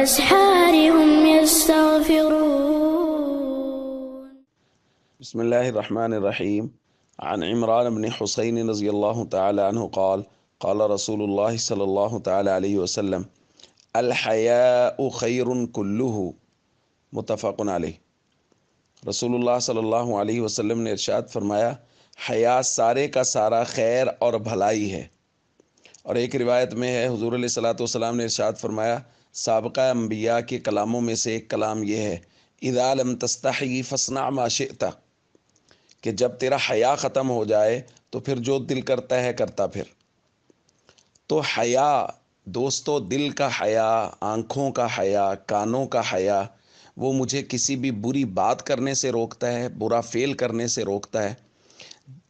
وبالأسحار هم يستغفرون. بسم اللہ الرحمن الرحیم. عن عمران بن حسین رضی اللہ تعالی عنہ قال قال رسول اللہ صلی اللہ تعالی علیہ وسلم الحیاء خیر کلہ متفق علیہ. رسول اللہ صلی اللہ علیہ وسلم نے ارشاد فرمایا حیا سارے کا سارا خیر اور بھلائی ہے. اور ایک روایت میں ہے حضور علیہ الصلوۃ والسلام نے ارشاد فرمایا سابقہ انبیاء کے کلاموں میں سے ایک کلام یہ ہے اذا لم تستحی فاصنع ما شئت، کہ جب تیرا حیا ختم ہو جائے تو پھر جو دل کرتا ہے کرتا پھر. تو حیا دوستو، دل کا حیا، آنکھوں کا حیا، کانوں کا حیا، وہ مجھے کسی بھی بری بات کرنے سے روکتا ہے، برا فعل کرنے سے روکتا ہے.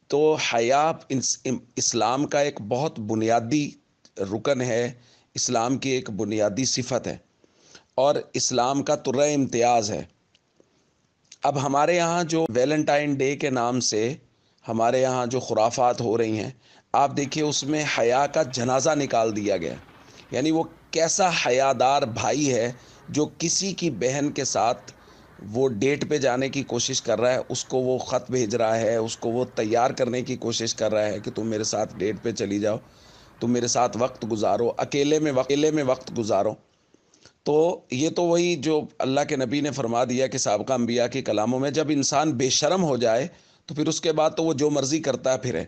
تو حیا اسلام کا ایک بہت بنیادی رکن ہے، اسلام کی ایک بنیادی صفت ہے اور اسلام کا ترہ امتیاز ہے. اب ہمارے یہاں جو ویلنٹائن ڈے کے نام سے ہمارے یہاں جو خرافات ہو رہی ہیں، آپ دیکھیے اس میں حیا کا جنازہ نکال دیا گیا. یعنی وہ کیسا حیادار بھائی ہے جو کسی کی بہن کے ساتھ وہ ڈیٹ پہ جانے کی کوشش کر رہا ہے، اس کو وہ خط بھیج رہا ہے، اس کو وہ تیار کرنے کی کوشش کر رہا ہے کہ تم میرے ساتھ ڈیٹ پہ چلی جاؤ، تم میرے ساتھ وقت گزارو، اکیلے میں وقت گزارو. تو یہ تو وہی جو اللہ کے نبی نے فرما دیا کہ سابقہ انبیاء کے کلاموں میں جب انسان بے شرم ہو جائے تو پھر اس کے بعد تو وہ جو مرضی کرتا ہے پھر ہے.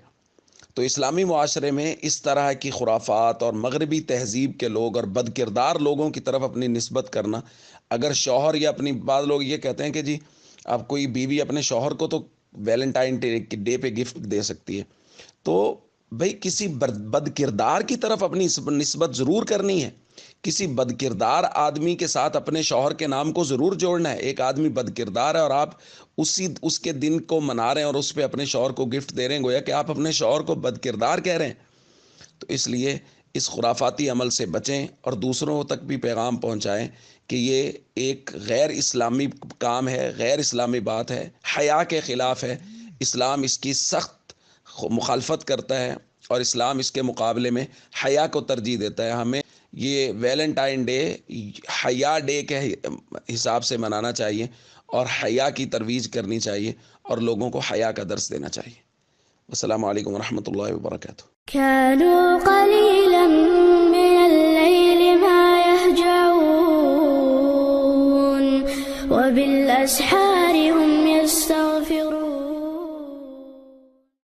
تو اسلامی معاشرے میں اس طرح کی خرافات اور مغربی تہذیب کے لوگ اور بد کردار لوگوں کی طرف اپنی نسبت کرنا، اگر شوہر یا اپنی بعض لوگ یہ کہتے ہیں کہ جی اب کوئی بیوی اپنے شوہر کو تو ویلنٹائن ڈے پہ گفٹ دے سکتی ہے، تو بھئی کسی بد کردار کی طرف اپنی نسبت ضرور کرنی ہے، کسی بد کردار آدمی کے ساتھ اپنے شوہر کے نام کو ضرور جوڑنا ہے. ایک آدمی بد کردار ہے اور آپ اس کے دن کو منا رہے ہیں اور اس پہ اپنے شوہر کو گفٹ دے رہے ہیں، گویا کہ آپ اپنے شوہر کو بد کردار کہہ رہے ہیں. تو اس لیے اس خرافاتی عمل سے بچیں اور دوسروں تک بھی پیغام پہنچائیں کہ یہ ایک غیر اسلامی کام ہے، غیر اسلامی بات ہے، حیا کے خلاف ہے. اسلام اس کی سخت مخالفت کرتا ہے اور اسلام اس کے مقابلے میں حیا کو ترجیح دیتا ہے. ہمیں یہ ویلنٹائن ڈے حیا ڈے کے حساب سے منانا چاہیے اور حیا کی ترویج کرنی چاہیے اور لوگوں کو حیا کا درس دینا چاہیے. السلام علیکم ورحمۃ اللہ وبرکاتہ. كانوا قليلا من الليل ما يهجعون وبالأسحار